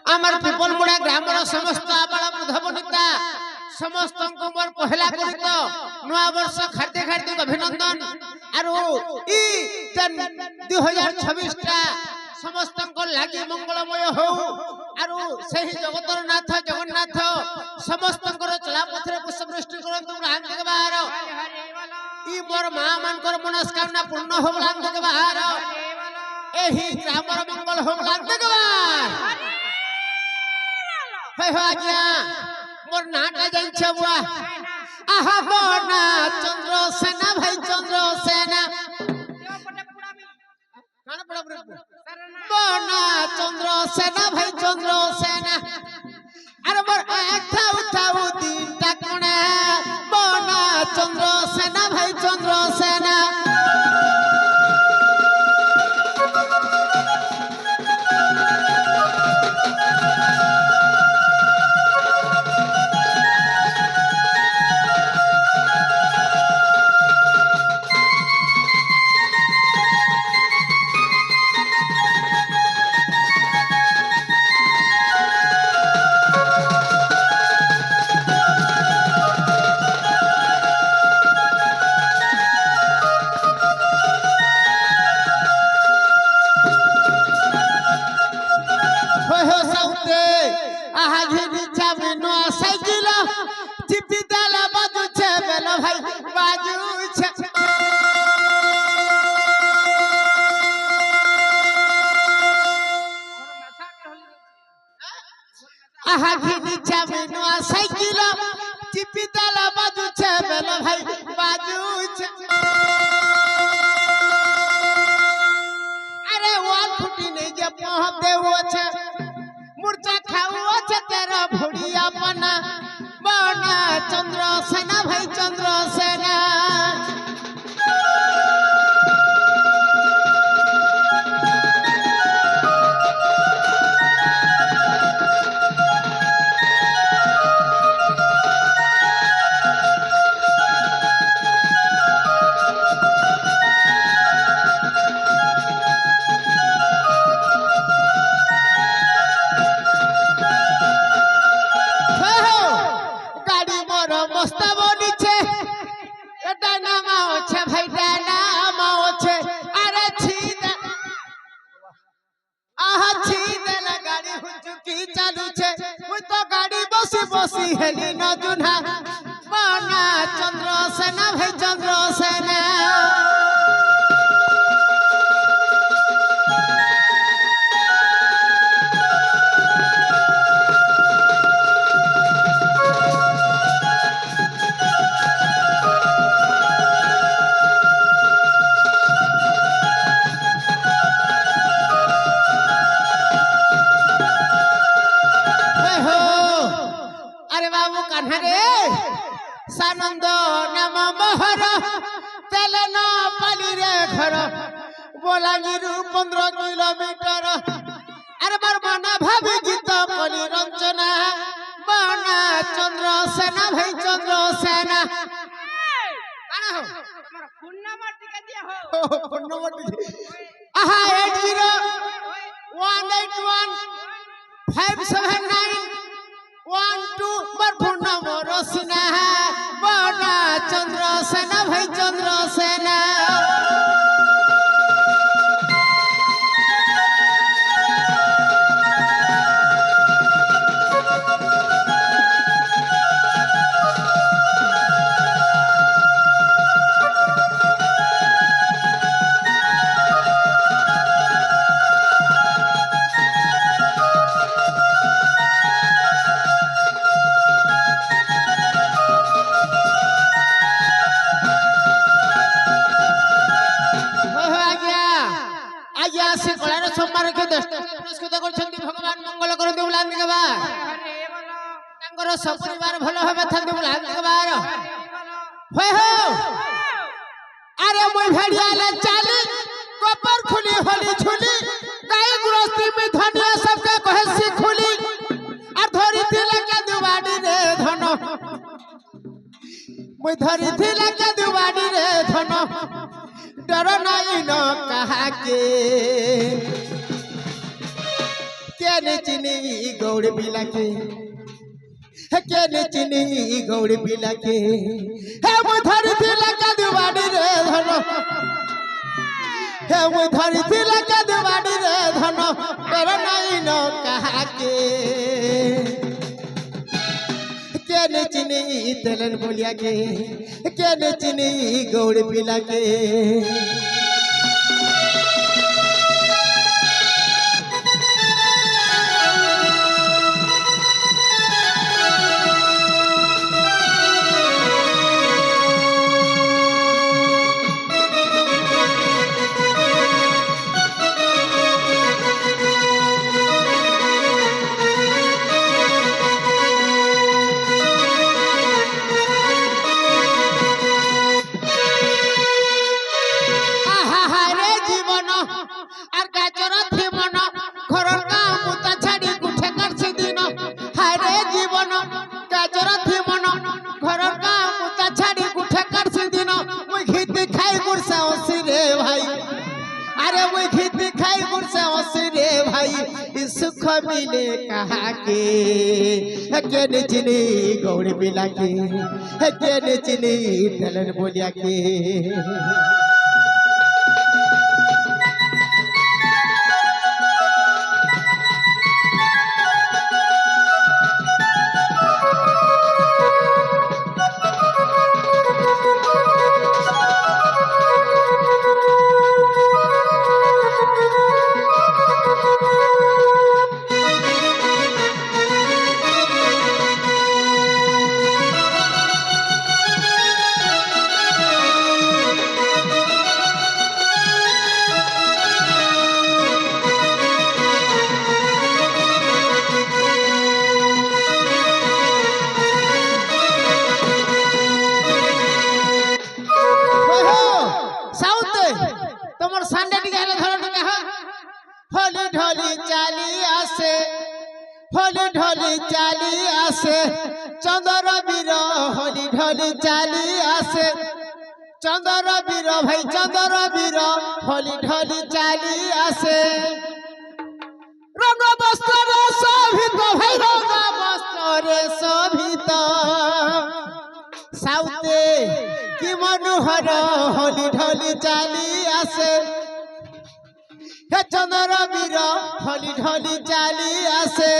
आमर पिपलमुड़ा ग्रामर समस्त आबाल वृद्ध बनिता समस्त मोर पहला गुणित नुआ वर्ष हार्दिक हार्दिक अभिनंदन आरो ई 2026 टा समस्त लागि मंगलमय हो आरो सही जगतर नाथ जगन्नाथ समस्त चला पथरे पुष्पवृष्टि करंतु रांधिक बाहर ई मोर मां मानकर मनस्कामना पूर्ण हो रांधिक बाहर एही ग्रामर मंगल हो रांधिक बाहर हे हो आज्ञा मोर नाटा जाइछ बुआ आहा बना चंद्रसेना भाई चंद्रसेना काना पड़ा बना चंद्रसेना भाई चंद्रसेना अरे मोर आथा उठाऊ दिन टाकणा बना चंद्रसेना भाई चंद्रसेना मुर्चा खाऊ तेरा भुड़िया बना बना चंद्रसेना भाई चंद्रसेना बसी हेली न जुना बना चंद्रसेना भाई चंद्रसेना सानंद नाम मोहर तेले न पाली रे घर बोलांगीर 15 किलोमीटर अरे बार मना भाभी गीत कली रंजना बना चंद्रसेना भाई चंद्रसेना काना हो हमर फोन नंबर टिका दिया हो फोन नंबर आहा 8018715791 पर फोन नंबर सिना बना चंद्रसेना भाई चंद्रसेना भगवान मंगल कर सपरिवार भल हे अरे मुई भेड़िया चाली कपर खुली होली झुली गाय गृहस्थी में धनिया सबके कहे सी खुली और धरी थी लगे दुवाड़ी रे धन मुई धरी थी लगे दुवाड़ी रे धन डर नहीं न कहा के কেনে চিনি গৌড় বিলাকে কেনে চিনি গৌড় বিলাকে হে মই ধরিছিলা কাদুবাড়ি রে ধন হে মই ধরিছিলা কাদুবাড়ি রে ধন তোর নাই ন কাহাকে কেনে চিনি তেলেন বলিয়াকে কেনে চিনি গৌড় বিলাকে सुख मिले कहा के केने चिनी गौड़ बिला के केने चिनी तलन बोलिया के চালি আসে চন্দর বীর হলি ঢলি চালি আসে চন্দর বীর ভাই চন্দর বীর হলি ঢলি চালি আসে রঙ বস্ত্রে শোভিত ভাই রঙ বস্ত্রে শোভিত সাউতে কি মনোহর হলি ঢলি চালি আসে হে চন্দর বীর হলি ঢলি চালি আসে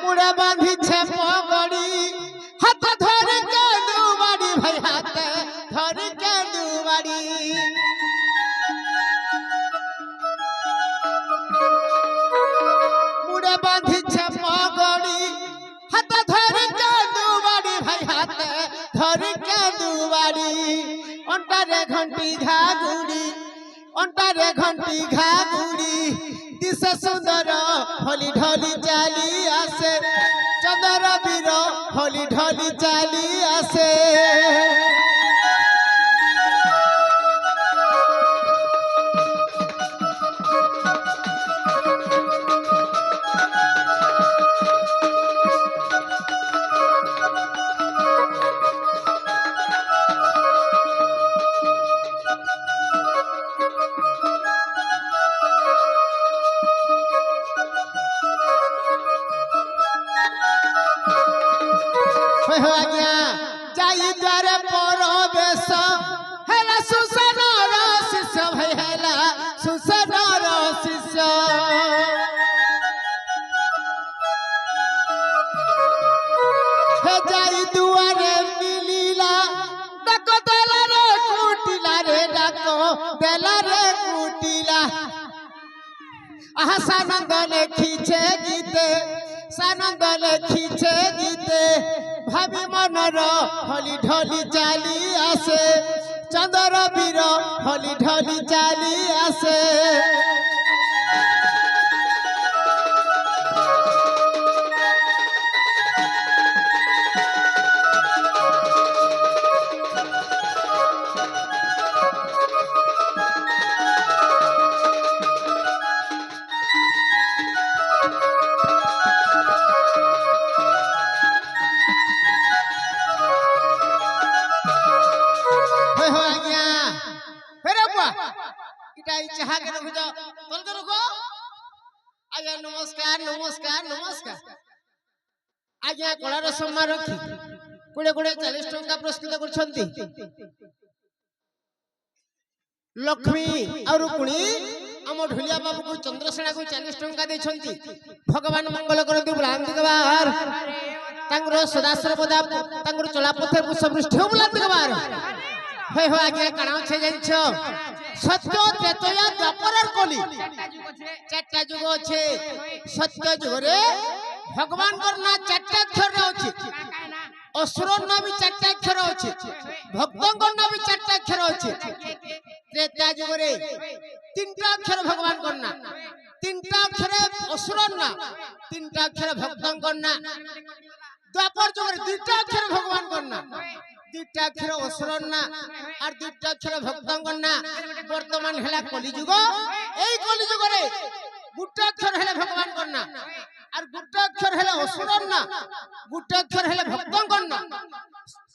मुड़ा बांधी छे पगड़ी हाथ धर के दुबाड़ी भाई हाथ धर के दुबाड़ी मुड़ा बांधी छे पगड़ी हाथ धर के दुबाड़ी भाई हाथ धर के दुबाड़ी अंटारे घंटी घागुड़ी अंटारे घंटी घागुड़ी दिशा सुंदर हली ढली चाली आसे चंदर बीर हली ढली चाली आसे जाई द्वारे परवेश हेला सुसनर शिष्य भाई हेला सुसनर शिष्य हे जाई दुआरे मिलीला डाको देला रे कुटिला रे डाको देला रे कुटिला आहा सानंदने खींचे गीते सानंदने खींचे गीते भाभी मनर हली ढली चाली आसे चंदर बीर हली ढली चाली आसे টাই চাহা কে রখুছ তলকে রখো আজ্ঞা নমস্কার নমস্কার নমস্কার আজ্ঞা কলার সম্মান রক্ষী 20-40 টঙ্কা পুরস্কৃত করছন্তি লক্ষ্মী আর রুক্মিণী আম ঢুলিয়া বাবু কো চন্দ্রসেনা কো 40 টঙ্কা দেছন্তি ভগবান মঙ্গল করন্তু বুলান্তি গবার তাঙ্গর সদা সর্বদা তাঙ্গর চলা পথে পুষ্পবৃষ্টি বুলান্তি গবার হই হই আগে কানা আছে জানছ সত্য ত্রেতয়া দ্বাপরের কলি চারটা যুগ আছে সত্য যুগরে ভগবান কর না চারটা অক্ষর আছে অসুরর না বি চারটা অক্ষর আছে ভক্তঙ্কর না বি চারটা অক্ষর আছে ত্রেতা যুগরে তিনটা অক্ষর ভগবান কর না তিনটা অক্ষরে অসুরর না তিনটা অক্ষরে ভক্তঙ্কর না দ্বাপর যুগরে দুইটা অক্ষর ভগবান কর না দুইটা অক্ষর অসুরর না আর দুইটা অক্ষর ভক্তঙ্কর না বর্তমান হেলা কলিযুগ এই কলিযুগরে গুটা অক্ষর হেলে ভগবান কর না আর গুটা অক্ষর হেলে অসুরর না গুটা অক্ষর হেলে ভক্তঙ্কর না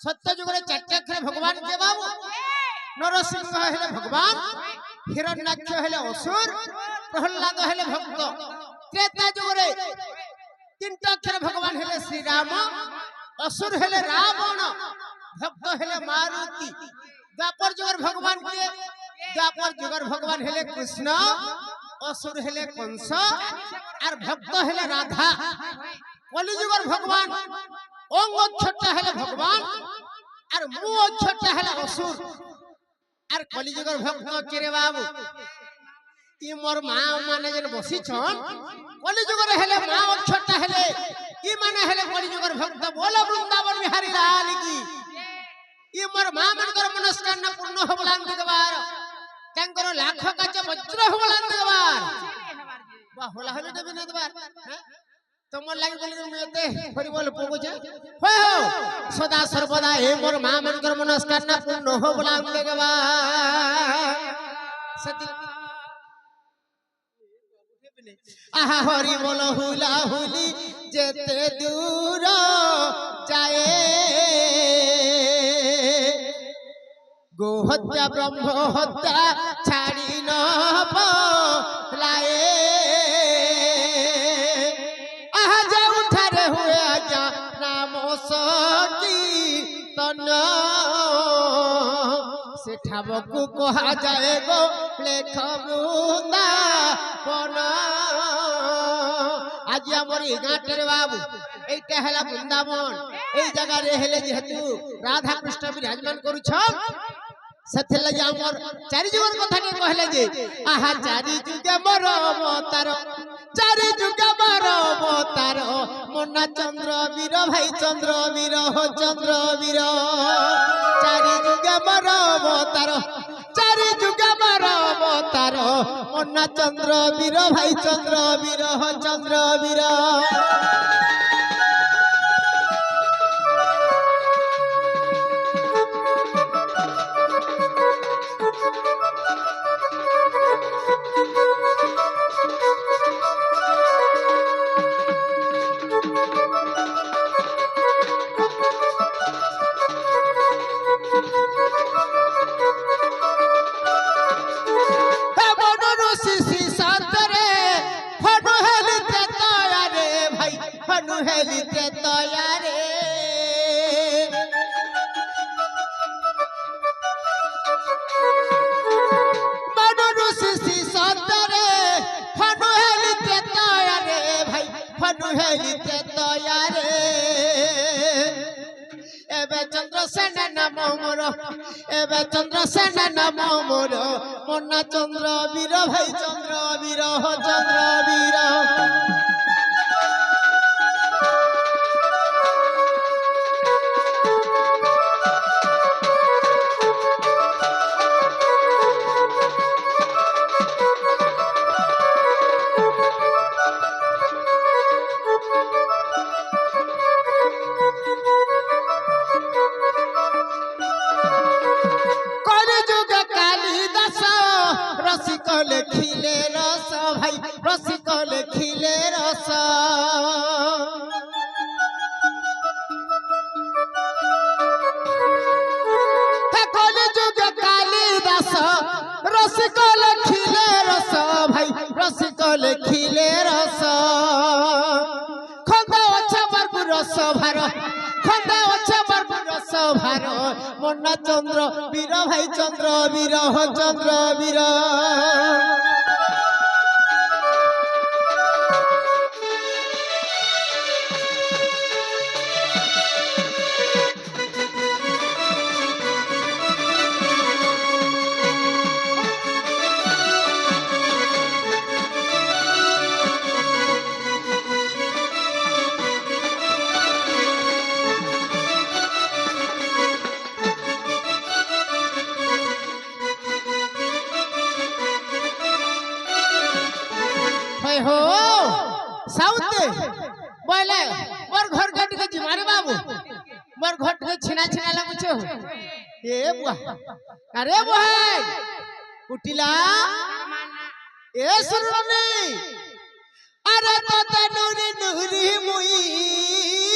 সত্য যুগরে চারটা অক্ষরে ভগবান কে বাবু নরসিংহ হেলে ভগবান হিরণ্যাক্ষ হেলে অসুর প্রহ্লাদ হেলে ভক্ত ত্রেতা যুগরে তিনটা অক্ষরে ভগবান হেলে শ্রীরাম অসুর হেলে রাবণ ভক্ত হেলে মারুতি দ্বাপর যুগের ভগবান কে দ্বাপর যুগের ভগবান হেলে কৃষ্ণ অসুর হেলে কংস আর ভক্ত হেলে রাধা কলিযুগের ভগবান অঙ্গ অক্ষরটা হেলে ভগবান আর মুখ অক্ষরটা হেলে অসুর আর কলিযুগের ভক্ত কেরে বাবু ই মোর মা মানে যেন বসিছন কলিযুগের হেলে মা অক্ষরটা হেলে ই মানে হেলে কলিযুগের ভক্ত বল বৃন্দাবন বিহারী লাল কি ই মোর মা মানকর মনস্কামনা পূর্ণ হবলান দিগবার তাঙ্কর লাখ কাচ বজ্র হবলান দিগবার বাহ হলা হলে দেবে না দিবার হ্যাঁ তোমার লাগি বলি তুমি এতে হরি বল পগুছে হয় হো সদা সর্বদা হে মোর মা মানকর মনস্কামনা পূর্ণ হবলান দিগবার সতি আহা হরি বল হুলা হুলি যেতে দূর যায় গো হত্যা ব্রহ্ম হত্যা ছাড়ি ন পায়ে আহা যাও ঠারে হুয়ে আজ্ঞা নাম সকি তন সেঠাবকু কহা যায় গো লেখ বৃন্দাবন আজ আমার এই গাঁটের বাবু এইটা হেলা বৃন্দাবন এই জায়গায় হেলে যেহেতু রাধা কৃষ্ণ বিরাজমান করুছ সেথের লাগি আমার চারি যুগের কথা কে কহিলে যে আহা চারি যুগে মর অবতার চারি যুগে মর অবতার মন্না চন্দ্র বীর ভাই চন্দ্র বীর চন্দ্র বীর চারি যুগে মর অবতার চারি যুগে মর অবতার মন্না চন্দ্র বীর ভাই চন্দ্র বীর চন্দ্র বীর হেলিতে তয়ারে মানু শিশি সন্তরে ফনু হেলিতে তয়ারে ভাই ফনু হেলিতে তয়ারে এবে চন্দ্রসেন নাম মোর এবে চন্দ্রসেন নাম মোর মন্না চন্দ্র বীর ভাই চন্দ্র বীর চন্দ্র বীর রসিক লেখিলে রস ভাই রসিক লেখিলে রস কলি যুগ কালিদাস রসিক লেখিলে লেখিলে রস খন্দা অছা বারবু রস ভার খন্দা অছা বারবু রস ভার মন্না চন্দ্র বীর ভাই চন্দ্র বীর চন্দ্র বীর हो साउते बोले मोर घर घट के जिमारे बाबू मोर घट के छिना छिना लागु छो ए बुआ अरे बुआ उठिला ए सुरनी अरे तो तनुरी नुरी मुई